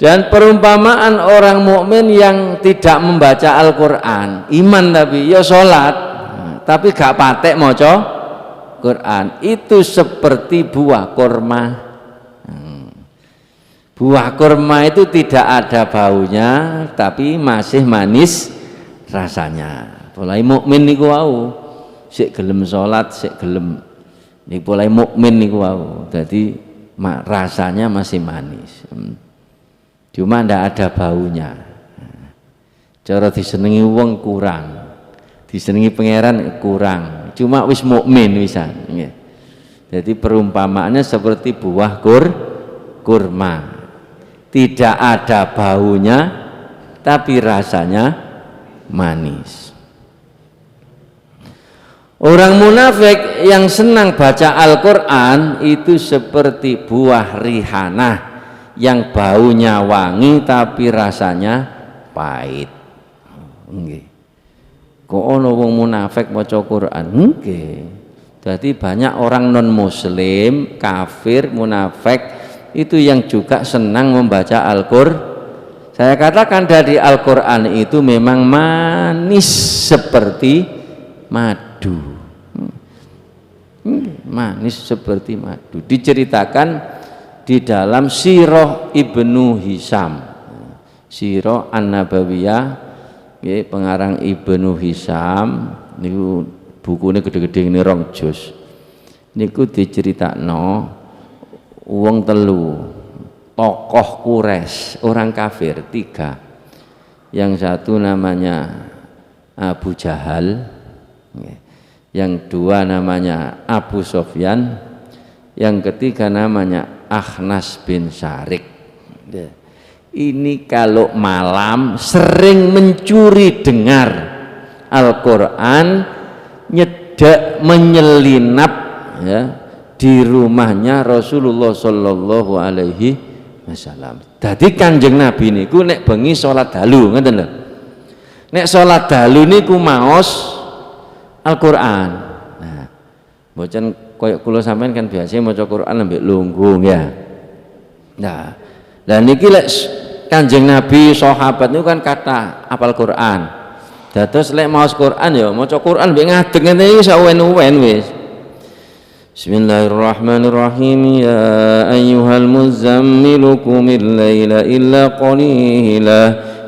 Dan perumpamaan orang mukmin yang tidak membaca Al-Qur'an, iman tapi ya salat, tapi gak patek maca Quran, itu seperti buah kurma. Buah kurma itu tidak ada baunya tapi masih manis rasanya. Mulai mukmin niku wau, sik gelem salat, sik gelem niku mulai mukmin niku wau. Jadi rasanya masih manis. Cuma ndak ada baunya. Cara disenengi wong kurang, disenengi pangeran kurang. Cuma wis mukmin wisan. Jadi perumpamaannya seperti buah kurma, tidak ada baunya, tapi rasanya manis. Orang munafik yang senang baca Al-Quran itu seperti buah rihanah yang baunya wangi tapi rasanya pahit. Nggih. Kok ono wong munafik maca Quran? Nggih. Jadi banyak orang non muslim, kafir, munafik itu yang juga senang membaca Al-Qur'an. Saya katakan dari Al-Qur'an itu memang manis seperti madu. Manis seperti madu. Diceritakan di dalam Sirah Ibnu Hisam, Sirah An-Nabawiyah, pengarang Ibnu Hisam niku bukunya gede-gede ini 2 juz. Niku diceritakno wong telu tokoh Quraisy, orang kafir 3. Yang satu namanya Abu Jahal, yang 2 namanya Abu Sofyan, yang ketiga namanya Akhnas bin Syarik. Ini kalau malam sering mencuri dengar Al-Quran, nyedak menyelinap ya di rumahnya Rasulullah Shallallahu Alaihi Wasallam. Jadi Kanjeng Nabi niku nek bengi sholat dalu, ngoten lho. Nek sholat dalu niku maos Al-Quran. Nah, mboten koyok kula sampean kan biasa maca Quran ambek lungguh ya. Nah, dan niki lek Kanjeng Nabi sahabat niku kan kata apal Quran. Dados lek maos Quran ya maca Quran mbek ngadeg ngene iki sak wen-wen wis. Bismillahirrahmanirrahim. Ya ayyuhal muzammilu qumil laila illa qalila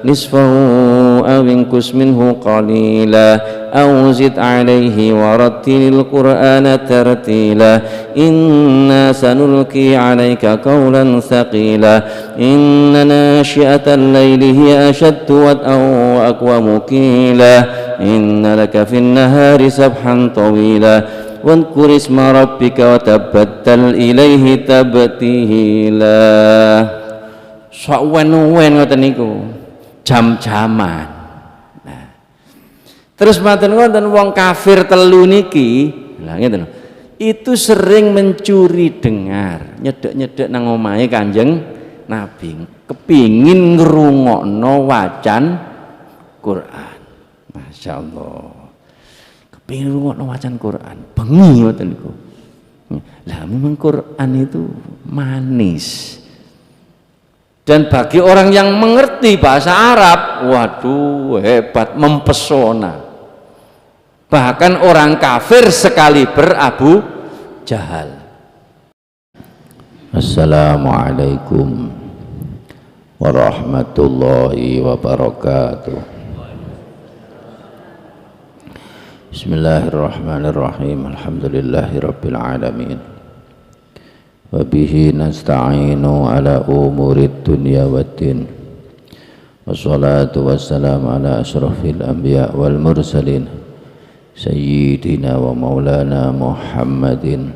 nisfahu aw inqus minhu qalila aw zid alayhi warattilil qur'ana tartila inna sanulqi alayka qawlan thaqila inna nashi'atal layli hiya ashaddu wat'an wa aqwamu qila inna laka fin nahari sabhan tawila wadhkur isma rabbika wa tabattal ilaihi tabtila. Sawen-wen ngoten niku jam-jaman. Nah, terus maten wonten wong kafir telu niki, lha ngeten itu sering mencuri dengar, nyedek-nyedek nang omahe Kanjeng Nabi, kepingin ngrungokno wacan Quran. Masya Allah, kepingin ngrungokno wacan Quran, bengi ngoten niku. Lah memang Quran itu manis. Dan bagi orang yang mengerti bahasa Arab, waduh hebat, mempesona. Bahkan orang kafir sekali berabu Jahal. Assalamualaikum warahmatullahi wabarakatuh. Bismillahirrahmanirrahim. Alhamdulillahirabbil alamin. Wabihi nasta'inu ala umurid dunya waddin. Wassalatu wassalamu ala ashrafil anbiya wal mursalin sayyidina wa maulana Muhammadin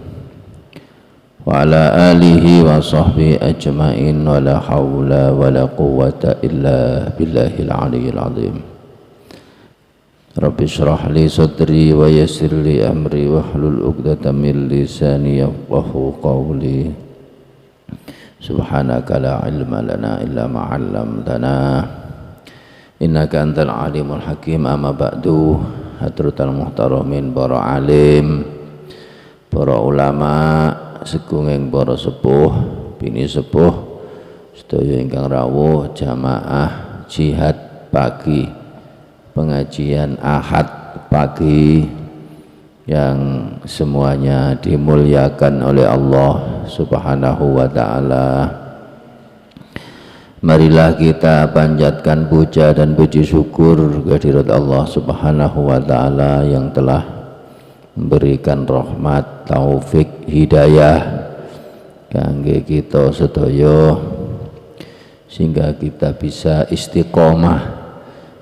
wa ala alihi wa sahbihi ajma'in wa la hawla wa la quwwata illa billahil aliyyil azim. Rabbi shrah li sadri wa yassir li amri wahlul 'uqdatam min lisani yafqahu qawli. Subhanaka la ilma lana illa ma 'allamtana innaka antal alimul hakim. Amma ba'du. Hadratal muhtaramin para alim, para ulama, segunging para sepuh, bini sepuh, sedaya ingkang rawuh jamaah jihad pagi, pengajian Ahad pagi yang semuanya dimuliakan oleh Allah Subhanahu wa taala. Marilah kita panjatkan puja dan puji syukur kehadirat Allah Subhanahu wa taala yang telah memberikan rahmat, taufik, hidayah kangge kita sedaya sehingga kita bisa istiqomah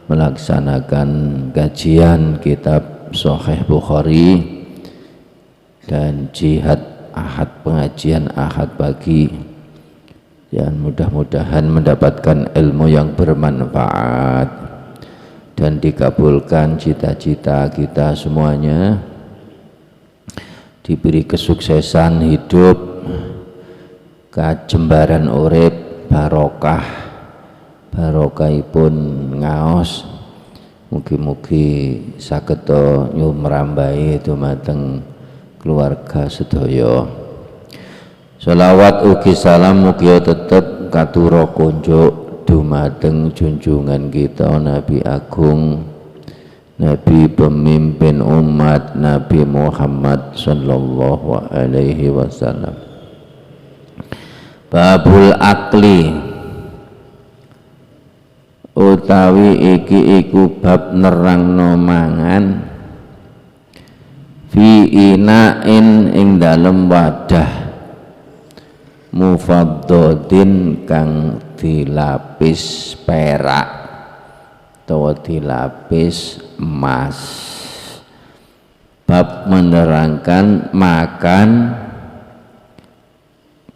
melaksanakan kajian kitab Sahih Bukhari dan jihad Ahad, pengajian Ahad pagi, dan mudah-mudahan mendapatkan ilmu yang bermanfaat dan dikabulkan cita-cita kita semuanya, diberi kesuksesan hidup, kajembaran urip, barokahipun ngaos, mugi-mugi saged nyumrambahi dumateng keluarga sedaya. Sholawat ugi salam mugi tetep katura kunjuk dumateng junjungan kita Nabi Agung, Nabi pemimpin umat, Nabi Muhammad sallallahu alaihi wasallam. Babul akli utawi iki iku bab nerangno mangan fi inain ing dalem wadah mufaddodin kang dilapis perak atau dilapis emas. Bab menerangkan makan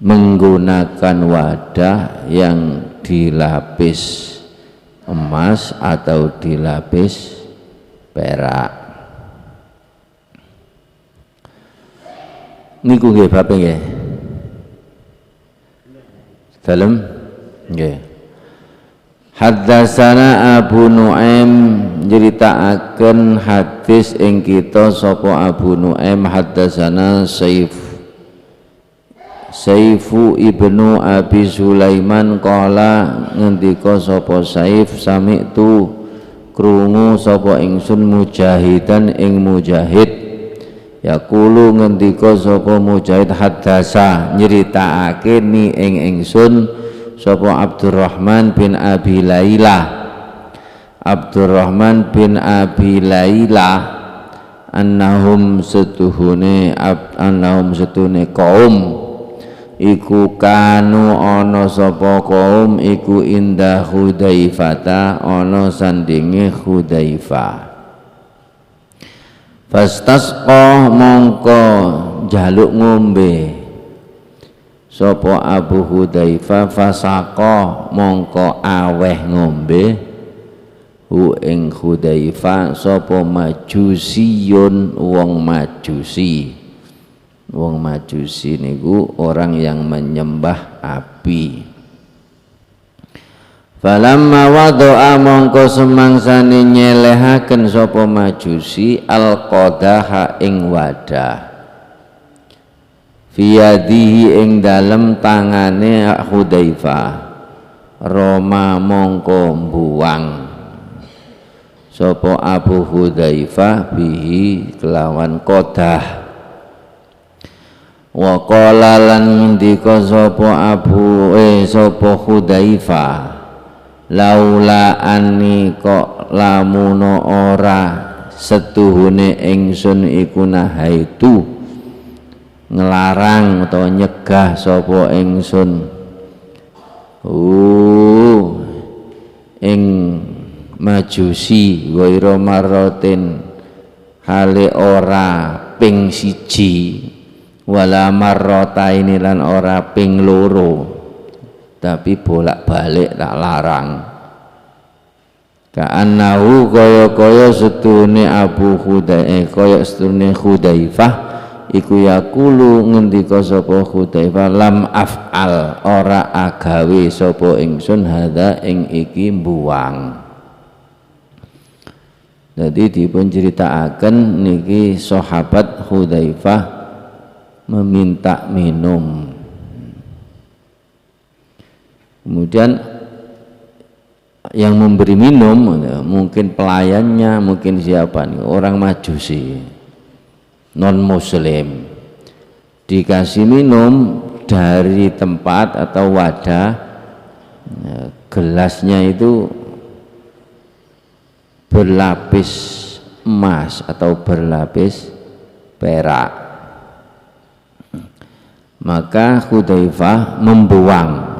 menggunakan wadah yang dilapis emas atau dilapis perak. Niku nggih bab nggih. Dalam nggih. Haddatsana Abu Nuaim nyeritaaken hadis ing kita sapa Abu Nuaim. Haddatsana Saifu ibnu Abi Sulaiman qala ngendika sapa Saif sami'tu krungu sapa ingsun Mujahidan ing Mujahid yaqulu ngendika sapa Mujahid haddasa nyeritakake ni ing ingsun sapa Abdurrahman bin Abi Lailah. Abdurrahman bin Abi Lailah annahum setuhune kaum iku kanu ana sapa kaum iku indah Hudzaifata ana sandinge Hudzaifah. Fastasqa mongko jaluk ngombe sapa Abu Hudzaifah, fasaqa mongko aweh ngombe hu ing Hudzaifah sapa Majusiyun wong Majusi. Wong Majusi niku orang yang menyembah api. Falamma wadu'a mongko semangsane nyelehaken sapa Majusi al-qadaha ing wadah fiyadihi ing dalem tangane Hudzaifah, Roma mongko mbuwang sapa Abu Hudzaifah bihi kelawan qadah. Wa qala lan ngendika sapa sapa Hudzaifah, laula anni kok lamuno ora setuhune ingsun iku nahaitu ngelarang atau nyegah sapa ingsun ing Majusi ghaira marratin hale ora ping siji wala marrataini lan ora ping loro, tapi bolak-balik tak larang. Ka'annahu kaya-kaya setune Abu Hudzaifah kaya setune Hudzaifah iku yaqulu ngendika sapa Hudzaifah lam af'al ora agawe sapa ingsun hadza ing iki mbuwang. Jadi dipun critakaken niki sahabat Hudzaifah meminta minum. Kemudian yang memberi minum mungkin pelayannya, mungkin siapa nih, orang Majusi non muslim, dikasih minum dari tempat atau wadah, gelasnya itu berlapis emas atau berlapis perak. Maka Hudzaifah membuang,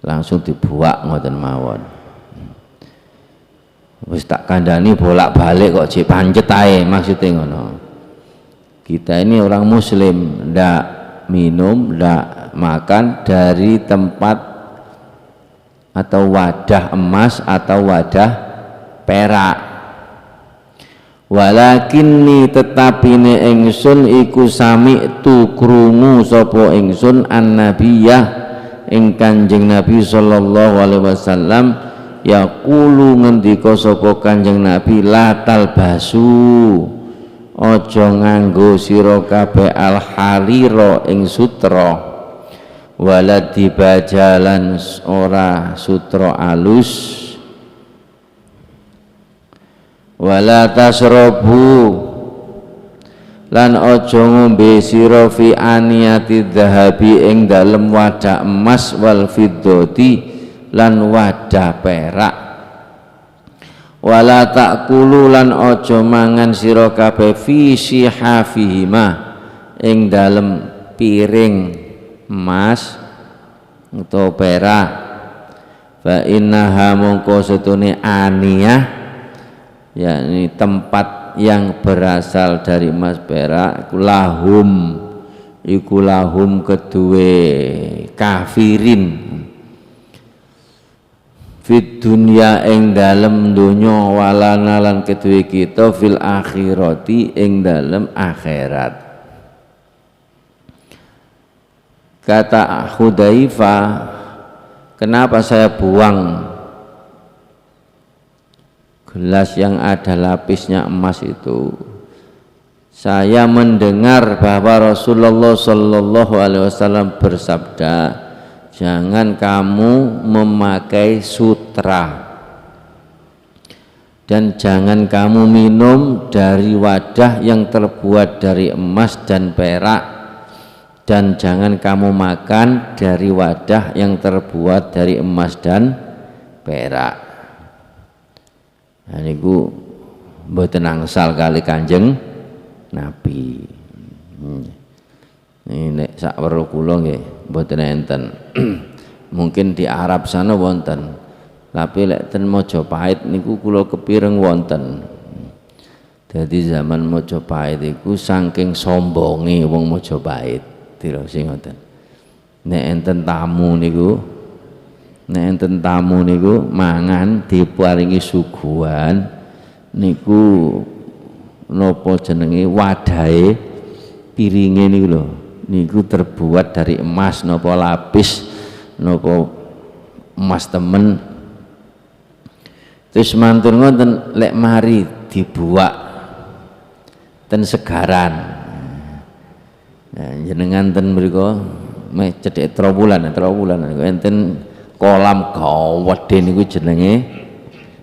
langsung dibuak ngoten mawon. Wis tak kandhani bolak-balik kok jek pancet ae, maksudnya ngono. Kita ini orang muslim, ndak minum, ndak makan dari tempat atau wadah emas atau wadah perak. Walakinni tetapine ingsun iku sami tu krungu sapa ingsun annabiyah ing Kanjeng Nabi sallallahu alaihi wasallam yaqulu ngendika sapa Kanjeng Nabi la talbasu aja nganggo sira kabeh al harira ing sutra wala dibajalan ora sutra alus wala tasrobu lan aja ngombe sira fi aniyati dhahabi ing dalem wadah emas wal fiddati lan wadah perak wala takulu lan aja mangan sira kabeh fi sihafihima ing dalem piring emas utawa perak fa innaha mongko setune aniyah yakni tempat yang berasal dari emas perak iku lahum kedue kafirin fid dunya ing dalem donya walana lan kedue kita fil akhirati ing dalem akhirat. Kata Hudzaifah, kenapa saya buang gelas yang ada lapisnya emas itu? Saya mendengar bahwa Rasulullah Shallallahu Alaihi Wasallam bersabda, jangan kamu memakai sutra dan jangan kamu minum dari wadah yang terbuat dari emas dan perak, dan jangan kamu makan dari wadah yang terbuat dari emas dan perak. Nah, niku mboten angsal kali Kanjeng Nabi. Ini nek sak weruh kula nggih mboten enten. Mungkin di Arab sana wonten. Tapi lek ten Majapahit niku kula kepireng wonten. Jadi zaman Majapahit iku saking sombonge wong Majapahit dirasi ngoten. Nek enten tamu niku mangan diparingi suguhan niku napa jenenge wadahe piringe niku lho niku terbuat dari emas napa lapis napa emas temen. Terus mantun ngoten lek mari dibuak ten segaran. Nah, jenengan ten mriku meh cedhek trawulan enten kolam gawedhe niku jenenge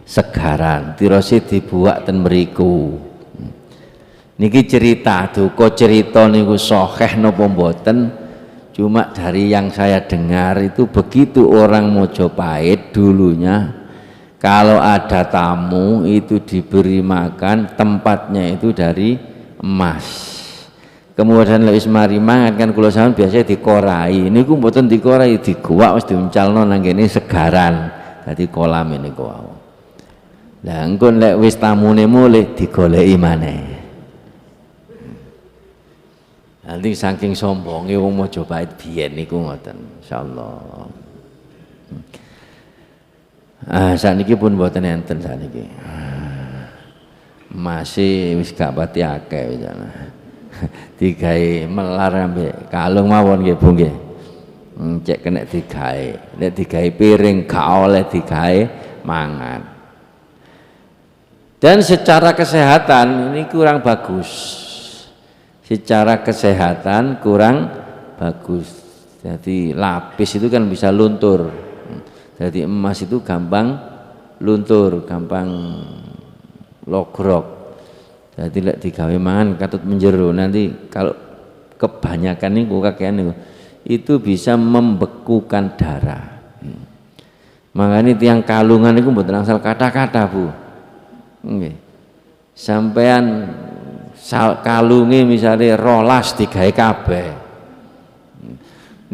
segaran, tirose dibuak ten mriku. Niki cerita duka cerita niku sahih napa mboten, cuma dari yang saya dengar itu begitu orang Majapahit dulunya kalau ada tamu itu diberi makan tempatnya itu dari emas. Kemudian lek wis mari mangan kan kula sampeyan biasa dikorai. Niku mboten dikorai, diguwak wis diuncalno nang kene segaran. Dadi kolam niku wae. Lah engko lek wis tamune mulih digoleki maneh. Nanti saking sombonge wong Majapahit biyen niku ngoten, insyaallah. Saniki pun mboten enten saniki. Masih wis gak pati akeh wis ana. Digawe melar ambek kalung mawon nggih Bu nggih. Cek kena digawe, nek digawe piring gak oleh digawe mangan. Dan secara kesehatan ini kurang bagus. Secara kesehatan kurang bagus. Jadi lapis itu kan bisa luntur. Jadi emas itu gampang luntur, gampang logrok. Jadi lek digawe mangan katut menjero, nanti kalau kebanyakan niku kakean niku itu bisa membekukan darah. Makanya tiang kalungan itu mboten angsal kata-kata, Bu. Nggih. Sampean kalunge misalnya rolas digawe kabeh.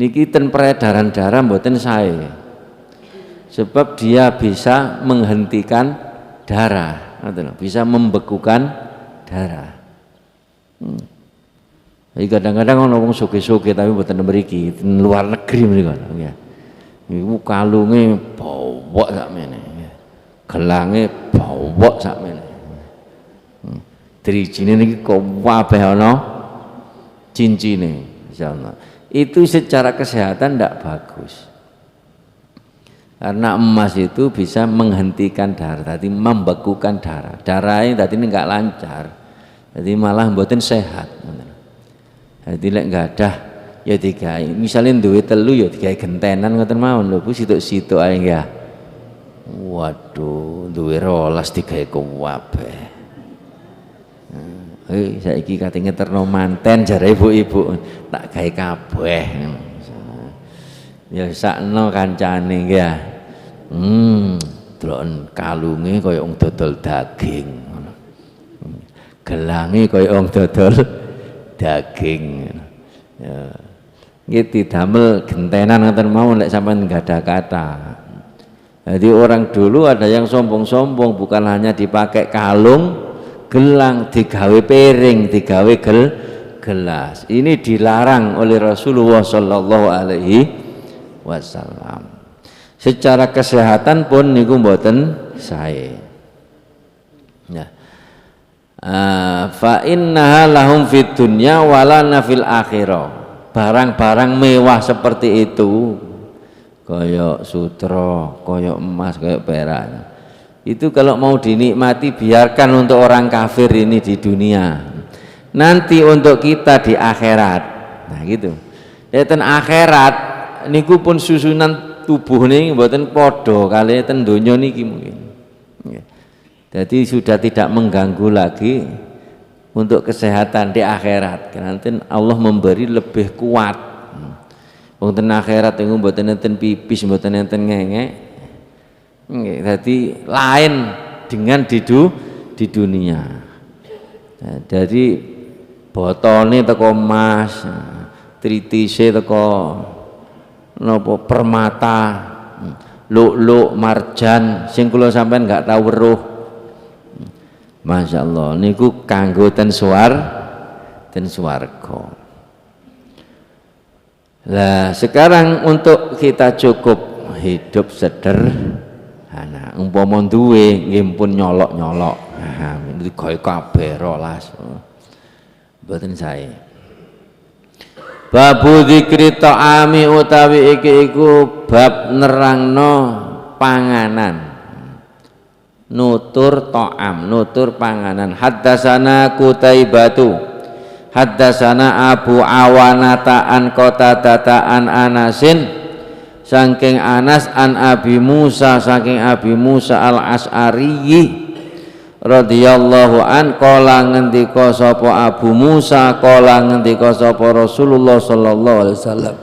Niki ten peredaran darah mboten sae. Sebab dia bisa menghentikan darah, bisa membekukan darah. Jadi kadang-kadang ono wong soge-soge tapi mboten mriki, luar negeri mriku nggih. Iku kalunge bawok sakmene. Gelange bawok sakmene. Drijine niki kabeh ana cincine insyaallah. Itu secara kesehatan tidak bagus. Karena emas itu bisa menghentikan darah, tadi membekukan darah. Darahnya tadi ini enggak lancar. Jadi malah mboten sehat. Jadi lek enggak ada ya digawe. Misalnya duwe telu ya digawe gentenan ngoten mawon lho Bu, situk-situk ae ya. Waduh, duwe rolas digawe kabeh. Saiki kate ngeterno manten jare ibu-ibu tak gawe kabeh. Ya sakno kancane ya. Delok kalunge kaya wong dodol daging ngono. Gelange kaya wong dodol daging. Ya. Nggih didamel gentenan ngoten mawon lek sampean enggak ada kata. Jadi orang dulu ada yang sombong-sombong, bukan hanya dipakai kalung, gelang, digawe piring, digawe gelas. Ini dilarang oleh Rasulullah Shallallahu Alaihi Wasallam. Secara kesehatan pun niku mboten sae. Ya. Fa innaha lahum fid dunya walana fil akhirah. Barang-barang mewah seperti itu, koyok sutra, koyok emas, koyok perak, itu kalau mau dinikmati biarkan untuk orang kafir ini di dunia, nanti untuk kita di akhirat. Nah gitu. Ten akhirat niku pun susunan tubuh nih mboten podo kali ten donya niki mungkin. Jadi sudah tidak mengganggu lagi untuk kesehatan di akhirat. Nanti Allah memberi lebih kuat. Wonten akhirat niku mboten enten pipis, mboten enten ngengek. Jadi lain dengan di dunia. Nah, jadi botone teko emas, tritise teko napa permata, luk-luk, marjan sing kula sampean enggak tahu weruh. Masyaallah niku kanggo ten swarga. Lah sekarang untuk kita cukup hidup sederhana, umpama duwe nggih pun nyolok-nyolok. Nah, niku gawe kabeh rolas. Mboten sae. Babu dzikri ta'ami utawi iki iku bab nerangno panganan. Nutur ta'am, nutur panganan. Haddasana Kutaibatu, haddasana Abu Awanata an Qatadah an Anasin, saking Anas an Abi Musa, saking Abi Musa al-Asy'ari radhiyallahu an, qala ngendika sapa Abu Musa, qala ngendika sapa Rasulullah sallallahu alaihi wasallam,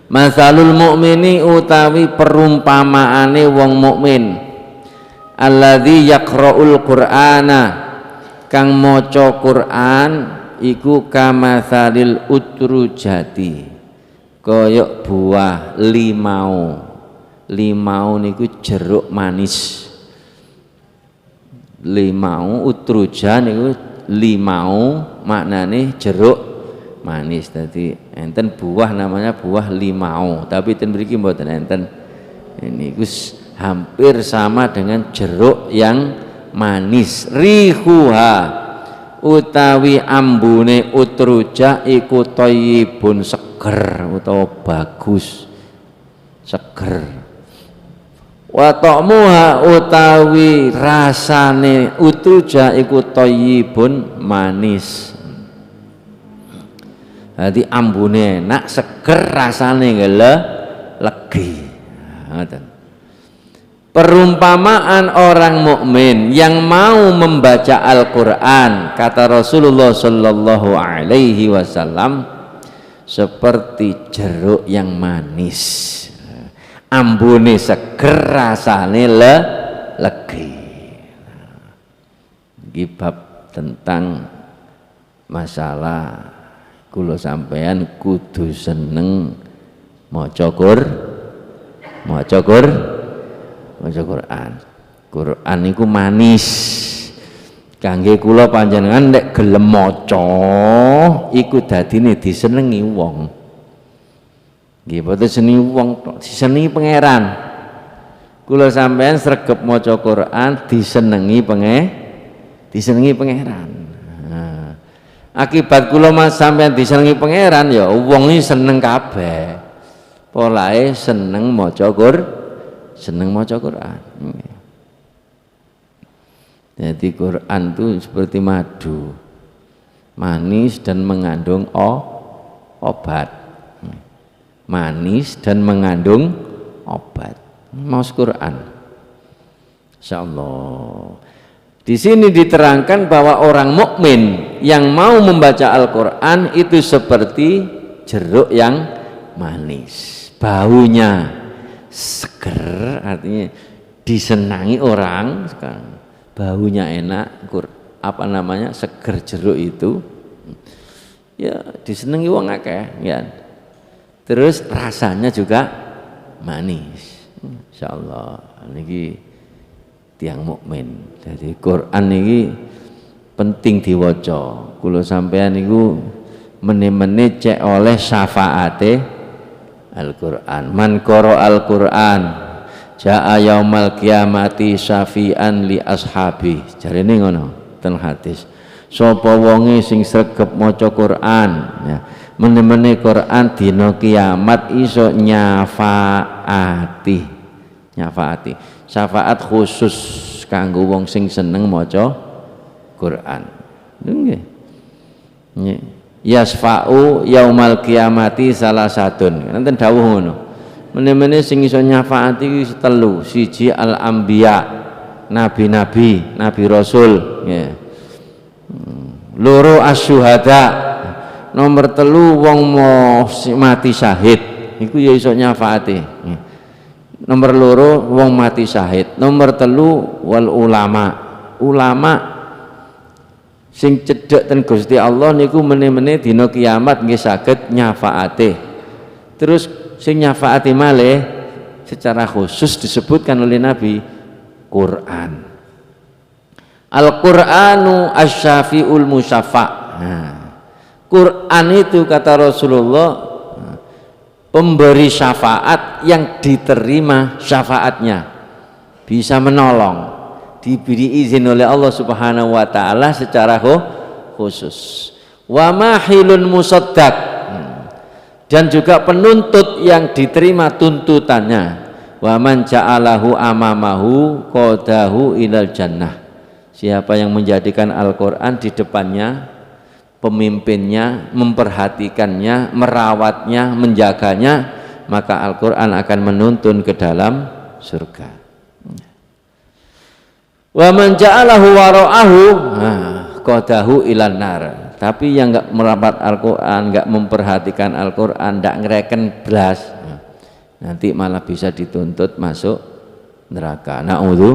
masalul mukmini utawi perumpamaane wong mukmin, alladzi yaqra'ul qur'ana, kang maca Quran iku kamatsalil utrujati, kaya buah limau. Limau niku jeruk manis. Limau utruja niku limau maknane jeruk manis. Dadi enten buah namanya buah limau, tapi ten mriki mboten enten. Ini Gus hampir sama dengan jeruk yang manis. Rihuha utawi ambune utruja iku thayyibun, seger utawa bagus, seger. Wa ta'muha utawi rasane utruja iku thayyibun, manis. Dadi ambune enak, seger rasane legi. Ngoten. Perumpamaan orang mukmin yang mau membaca Al-Qur'an, kata Rasulullah sallallahu alaihi wasallam, seperti jeruk yang manis. Ambune seger, rasane legi. Iki bab tentang masalah kula sampean kudu seneng maca Quran. Quran iku manis. Kangge kula panjenengan nek gelem maca iku dadine disenengi wong. Nggih boten senengi wong tok, disenengi pangeran. Kula sampean sregep maca Quran disenengi pangeran. Nah, akibat kula mas sampean disenengi pangeran ya wong iki seneng kabeh. Polahe seneng maca Quran. Jadi Quran itu seperti madu, manis dan mengandung obat. Manis dan mengandung obat. Maos Quran. Insyaallah. Di sini diterangkan bahwa orang mukmin yang mau membaca Al-Qur'an itu seperti jeruk yang manis. Baunya seger, artinya disenangi orang. Sekarang baunya enak, seger jeruk itu ya disenangi wong akeh ya. Terus rasanya juga manis. Insyaallah niki tiang mukmin. Jadi Quran niki penting diwaca. Kula sampean niku meneh-meneh cek oleh syafaate Al-Qur'an. Man qara Al-Qur'an jaa yaumal qiyamati syafi'an li ashabi. Jarene ngono ten hadis. Sapa wonge sing sregep maca Qur'an ya, meneh-meneh Qur'an dina kiamat iso nyafaati. Syafaat khusus kanggo wong sing seneng maca Qur'an. Nggih. Yasfa'u yaumal qiyamati salah satun. Nanten dawuh ngono. Meneh-meneh sing iso nyafaati iki telu. Siji al-anbiya, nabi-nabi, nabi rasul, ya. Loro asyuhada. Nomor telu wong mati syahid. Iku ya iso nyafaati. Nomor loro wong mati syahid. Nomor telu wal ulama sing cedhek ten Gusti Allah niku meneh-meneh dina kiamat nggih saged nyafaate. Terus sing nyafaati malih secara khusus disebutkan oleh Nabi Quran. Al-Qur'anu asy-syafi'ul musaffa'. Nah, Quran itu kata Rasulullah pemberi syafaat yang diterima syafaatnya, bisa menolong, diberi izin oleh Allah Subhanahu wa taala secara khusus. Wa mahilun musaddaq, dan juga penuntut yang diterima tuntutannya. Wa man ja'alahu amamahu qadahu ilal jannah. Siapa yang menjadikan Al-Qur'an di depannya, pemimpinnya, memperhatikannya, merawatnya, menjaganya, maka Al-Qur'an akan menuntun ke dalam surga. Wa man ja'alahu wara'ahu qadahu ilan nar. Tapi yang enggak merapat Al-Qur'an, enggak memperhatikan Al-Qur'an, enggak ngereken blas, nanti malah bisa dituntut masuk neraka. Na'udzu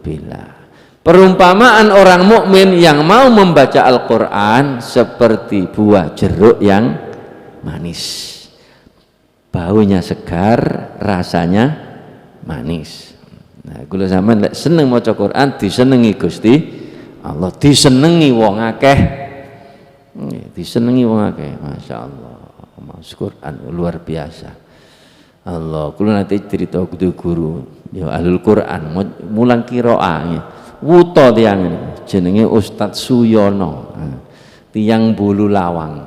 billah. Perumpamaan orang mukmin yang mau membaca Al-Qur'an seperti buah jeruk yang manis. Baunya segar, rasanya manis. Nah, kula sampean lek seneng maca Quran disenengi Gusti Allah, disenengi wong akeh. Disenengi wong akeh, masyaallah. Mas Quran luar biasa. Allah, kula nanti cerita guru ya ahlul Quran mulang qiraah. Wuto tiang ini jenenge Ustadz Suyono, tiang Bulu Lawang.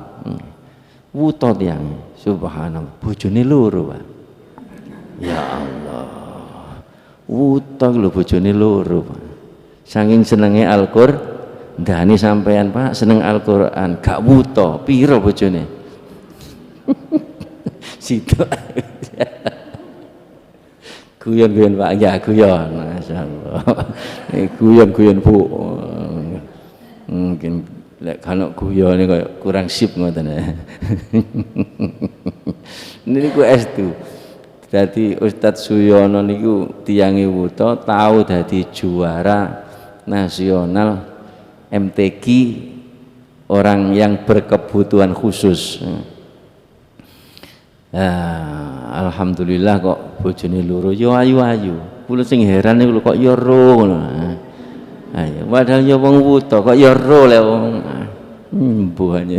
Wuto tiang, subhanallah, bojone loro, Pak. Ya Allah. Wuto lho bojone loro, Pak. Saking senenge ndani sampean Pak seneng Al-Qur'an, gak wuto, piro bojone? Situ. Guyon-guyon Pak, ya guyon, masyaallah. Guyon-guyon Bu. Mungkin lek kalau guyon kaya kurang sip ngoten ya. Niku estu. Dadi Ustadz Suyono niku tiyange wuto tahu dadi juara nasional MTQ orang yang berkebutuhan khusus. Alhamdulillah kok bojone loro yo ayu-ayu. Kula sing heran niku kok yo ro ngono. Ayo padahal yo wong wuto kok yo ro le wong. Mbuhane.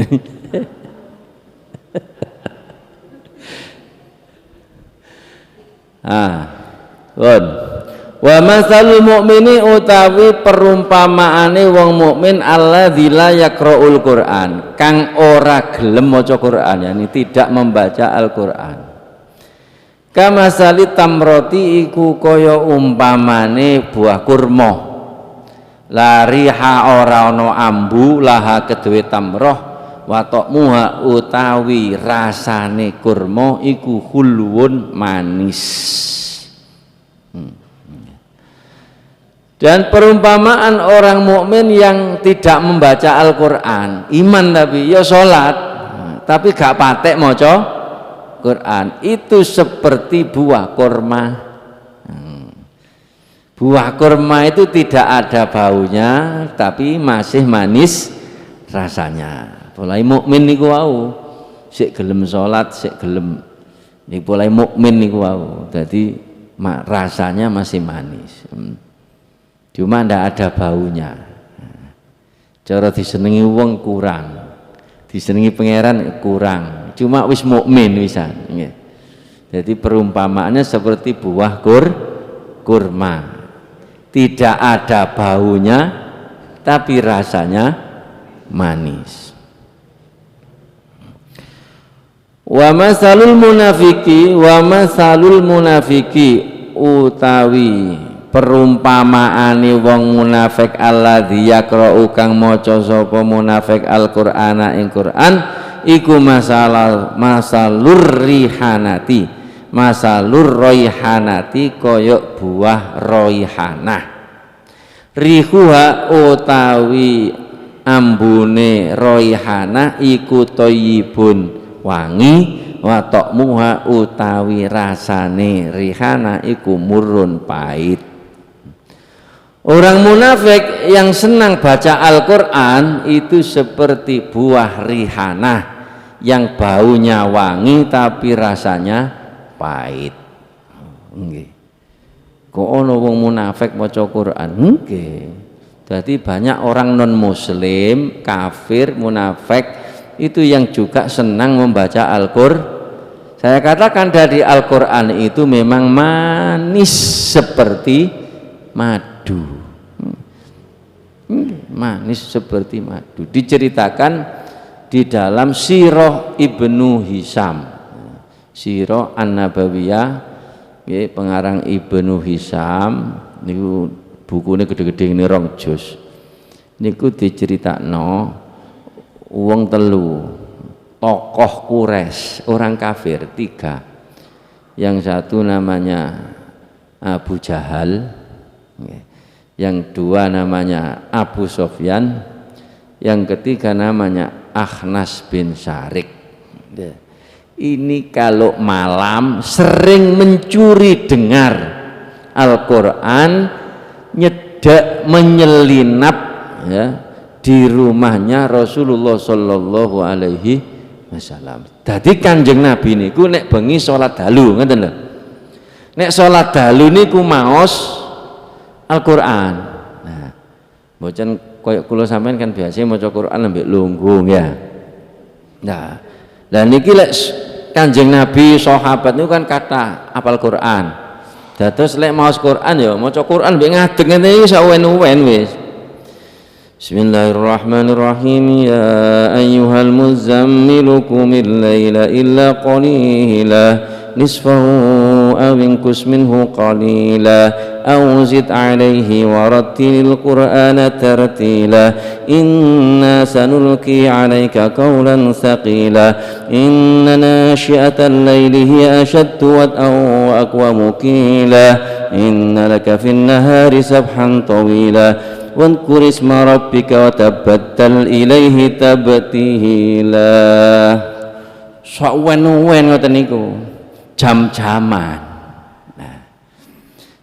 Wa masalul mukmini utawi perumpamaane wong mukmin alladzi la yaqra'ul Qur'an, kang ora gelem maca Qur'an, yakni tidak membaca Al-Qur'an. Kama salit tamroti iku kaya umpamane buah kurma. La riha ora ana ambu laha kedue tamroh watok muha utawi rasane kurma iku hulwun manis. Dan perumpamaan orang mukmin yang tidak membaca Al-Qur'an, iman tapi ya salat, tapi gak patek maca Qur'an, itu seperti buah kurma. Buah kurma itu tidak ada baunya, tapi masih manis rasanya. Mulai mukmin niku wau, sik gelem salat, sik gelem niku mulai mukmin niku wau. Jadi rasanya masih manis. Cuma ndak ada baunya. Cara disenengi wong kurang, disenengi pangeran kurang. Cuma wis mukmin wisan. Jadi perumpamaannya seperti buah kurma, tidak ada baunya, tapi rasanya manis. Wa masalul munafiki utawi perumpamaane wong munafik alladzi yaqra'u kang maca sapa munafik Al-Qur'ana ing Qur'an iku masalur raihanati kaya buah raihanah. Rihuha utawi ambune raihanah iku thayyibun wangi wa ta'muha utawi rasane rihana iku murun pahit. Orang munafik yang senang baca Al-Qur'an itu seperti buah rihanah yang baunya wangi tapi rasanya pahit. Nggih. Kok ana wong munafik maca Qur'an? Nggih. Jadi banyak orang non muslim, kafir, munafik itu yang juga senang membaca Al-Qur'an. Saya katakan dari Al-Qur'an itu memang manis seperti madu. Manis seperti madu. Diceritakan di dalam Sirah Ibnu Hisham, Sirah An-Nabawiyah, pengarang Ibnu Hisham niku bukune gede-gede ini 2 juz. Niku diceritakno wong telu, tokoh Quraisy, orang kafir 3. Yang satu namanya Abu Jahal, yang 2 namanya Abu Sofyan, yang ketiga namanya Akhnas bin Syarik. Ini kalau malam sering mencuri dengar Al-Qur'an, nyedak menyelinap ya di rumahnya Rasulullah Shallallahu Alaihi Wasallam. Dadi Kanjeng Nabi niku nek bengi salat dalu, ngoten lho. Nek salat dalu niku maos Al-Qur'an. Nah, mboten koyo kula sampean kan biasa maca Qur'an ambek lungguh ya. Nah, dan niki lek Kanjeng Nabi sahabat niku kan kata apal Qur'an. Dados lek maos Qur'an ya maca Qur'an mbek ngadeg ngene iki sawen-wen wis. Bismillahirrahmanirrahim. Ya ayyuhal muzammilu qumil laila illa qalila nisfahu aw inqus minhu qalila أو زد عليه ورتل القرآن ترتيلا إنا سنلقي عليك قولا ثقيلا إن ناشئة الليل هي أشد وطئا وأقوم قيلا إن لك في النهار سبحا طويلا واذكر اسم ربك وتبتل إليه تبتيلا. Sawen-wen ngoten niku jam-jaman. Nah,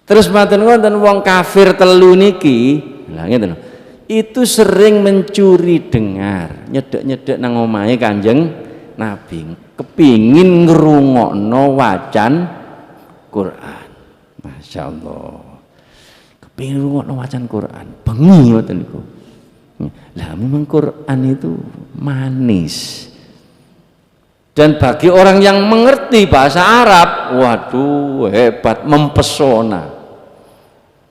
terus maten wonten wong kafir telu niki, lha ngeten itu sering mencuri dengar, nyedek-nyedek nang omahe Kanjeng Nabi, kepingin ngrungokno wacan Quran. Masya Allah, kepingin ngrungokno wacan Quran, bengi ngoten niku. Lah memang Quran itu manis. Dan bagi orang yang mengerti bahasa Arab, waduh hebat, mempesona.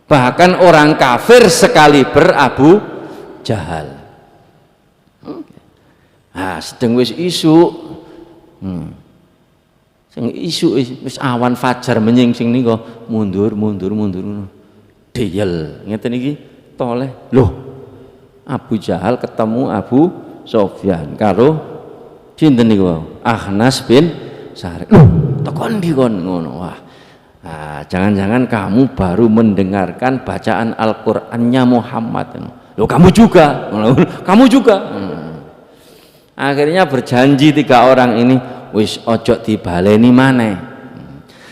Bahkan orang kafir sekaliber Abu Jahal. Nah, sedang wis isu, sing isu wis awan fajar menyingsing niku mundur, deyel, ngeten iki toleh. Loh, Abu Jahal ketemu Abu Sofyan karo sinten niku? Akhnas bin Sarik. Loh, tekon ndi kon ngono. Wah. Nah, jangan-jangan kamu baru mendengarkan bacaan Al-Qur'annya Muhammad. Loh, kamu juga. Kamu juga. Akhirnya berjanji tiga orang ini, wis ojo dibaleni maneh.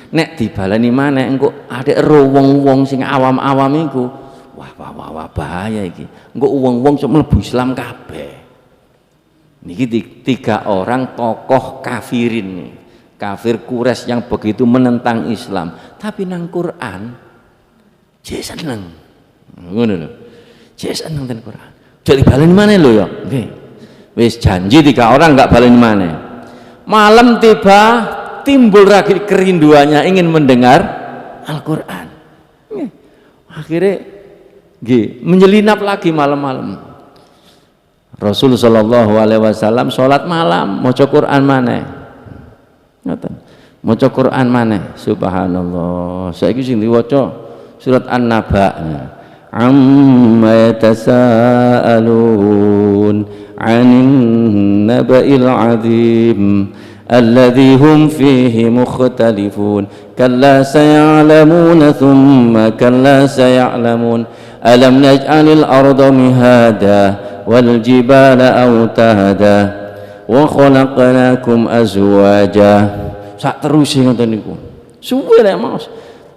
Nek dibaleni maneh engko adek ero wong-wong sing awam-awam iku. Wah bahaya iki. Engko wong-wong sok mlebu Islam kabeh. Niki tiga orang tokoh kafirin nih, kafir Quraisy yang begitu menentang Islam, tapi nang Quran dia seneng, ngono lho, dia seneng nang Quran. Jadi balen mana lo ya? Oke, wis janji tiga orang nggak balen mana. Malam tiba timbul lagi kerinduannya ingin mendengar Al-Quran. Akhirnya menyelinap lagi malam-malam. Rasul sallallahu alaihi wasallam sholat malam maca Quran maneh. Ngoten. Maca Quran maneh. Subhanallah. Saiki sing diwaca surat An-Naba. Amma yatasaalun 'anil naba'il 'adzim alladzi hum fihi mukhtalifun. Kalla saya'lamuna thumma kalla saya'lamun. Alam naj'alil arda mihada wal jibala autada wa khalaqnakum azwaja. Sak terus ngoten niku. Suwe lek Mas.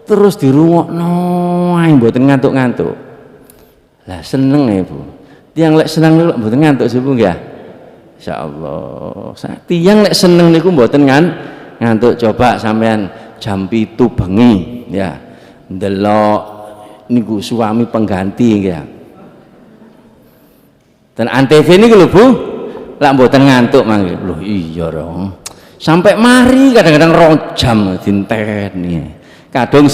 Terus dirungokno ae mboten ngantuk-ngantuk. Lah seneng ya Bu. Tiang lek seneng niku mboten ngantuk Bu nggih. Insyaallah. Tiang lek seneng niku mboten ngantuk. Coba sampean jam 7 bengi ya. Ndelok niku suami pengganti nggih. Dan antv ini lho Bu, lak mboten ngantuk mangke. Loh iya dong. Sampai mari kadang-kadang 2 jam dinteni. Kadung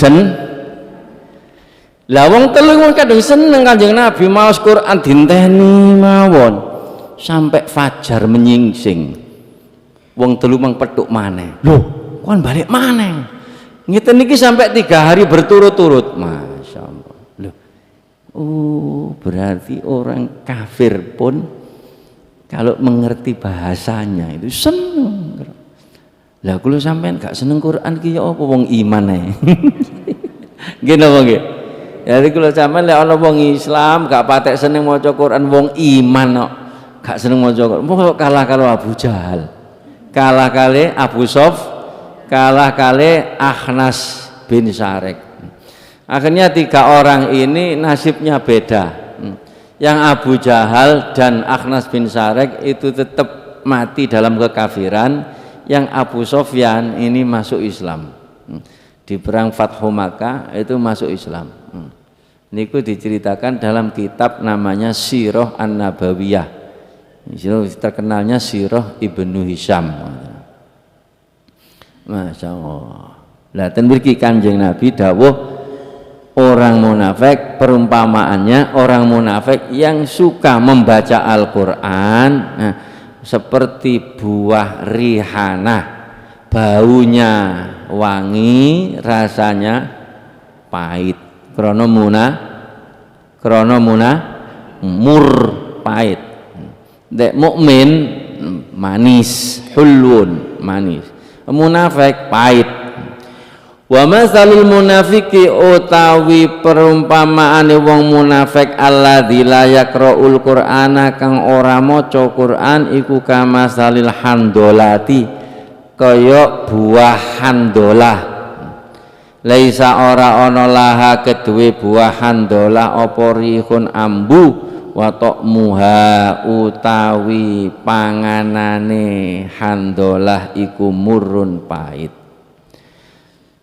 lah wong telu kadung seneng Kanjeng Nabi maos Quran dinteni mawon sampai fajar menyingsing. Wong telu mang petuk maneh. Loh, kon balik maneh. Ngeten niki sampai 3 hari berturut-turut. Masya Allah. Loh. Oh, berarti orang kafir pun kalau mengerti bahasanya itu seneng. Lah kula sampean gak seneng Quran ki ya apa wong iman ae. Nggih napa nggih? Jadi kula sampean lek ana wong Islam gak patek seneng maca Quran, wong iman kok gak seneng maca Quran. Kok kalah karo Abu Jahal. Kalah kali Abu Sof, kalah kali Akhnas bin Sarik. Akhirnya 3 orang ini nasibnya beda. Yang Abu Jahal dan Akhnas bin Sarik itu tetap mati dalam kekafiran. Yang Abu Sofyan ini masuk Islam. Di perang Fathu Makkah itu masuk Islam. Niku diceritakan dalam kitab namanya Sirah An-Nabawiyah. Terkenalnya Sirah Ibnu Hisham. Masya Allah. Lah ten mriki Kanjeng Nabi dawuh orang munafik, perumpamaannya orang munafik yang suka membaca Al-Quran seperti buah rihanah, baunya wangi, rasanya pahit. krana mur pahit. Dek mukmin manis, hulwun manis. Munafik pahit. Wa masalul munafiki utawi perumpamaane wong munafik alladzi la yaqra'ul qur'ana kang ora maca Qur'an iku kamasalil handolati kaya buah handolah. Laisa ora ana laha kedue buah handolah apa rihun ambu wa ta'muha utawi panganane handolah iku murrun pahit.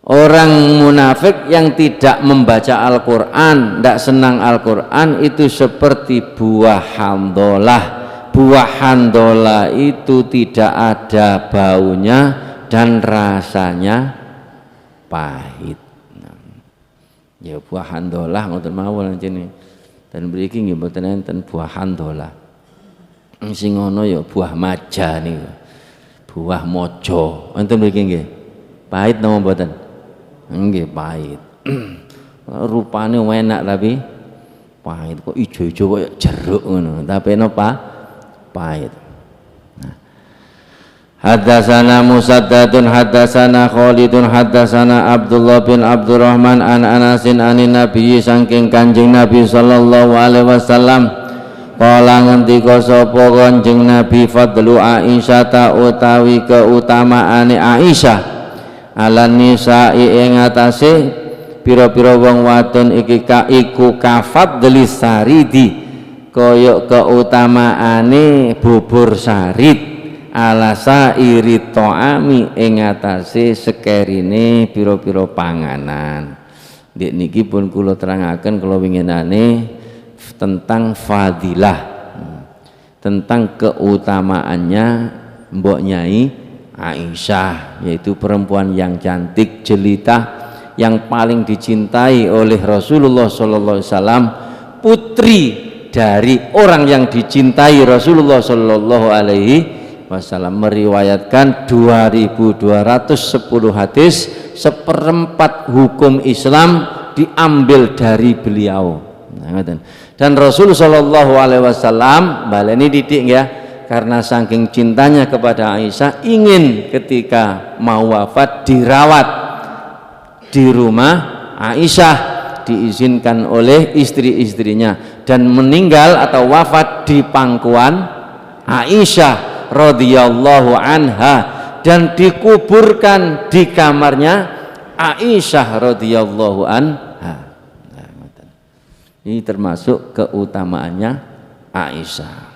Orang munafik yang tidak membaca Al-Quran, tidak senang Al-Quran, itu seperti buah handolah. Buah handolah itu tidak ada baunya dan rasanya pahit. Ya buah handolah ngoten mawon jene. Dan mriki nggih mboten enten buah handolah. Sing ngono ya buah maja niku. Buah mojo. Enten mriki nggih. Pahit napa mboten? Nggih pahit. Rupane enak tapi pahit, kok ijo-ijo kaya jeruk ngono, tapi napa pahit. Haddatsana Musaddadun haddatsana Khalidun haddatsana Abdullah bin Abdurrahman an Anasin anin Nabi saking Kanjeng Nabi sallallahu alaihi wasallam kala ngendika sapa Kanjeng Nabi fadlu Aisyah ta utawi keutamaane Aisyah ala nisa'i ing atase pira-pira wong wadon iki iku kafadli saridi kaya keutamaane bubur sarit ala sairi ta'ami ing atase sekerine pira-pira panganan. Dik niki pun kula terangaken kula winginane tentang fadilah, tentang keutamaannya Mbok Nyai Aisyah, yaitu perempuan yang cantik jelita yang paling dicintai oleh Rasulullah Sallallahu Alaihi Wasallam, putri dari orang yang dicintai Rasulullah Sallallahu Alaihi Wasallam, meriwayatkan 2210 hadis, seperempat hukum Islam diambil dari beliau. Dan Rasulullah Sallallahu Alaihi Wasallam baleni didik ya, karena saking cintanya kepada Aisyah ingin ketika mau wafat dirawat di rumah Aisyah, diizinkan oleh istri-istrinya, dan meninggal atau wafat di pangkuan Aisyah radhiyallahu anha, dan dikuburkan di kamarnya Aisyah radhiyallahu anha. Ini termasuk keutamaannya Aisyah.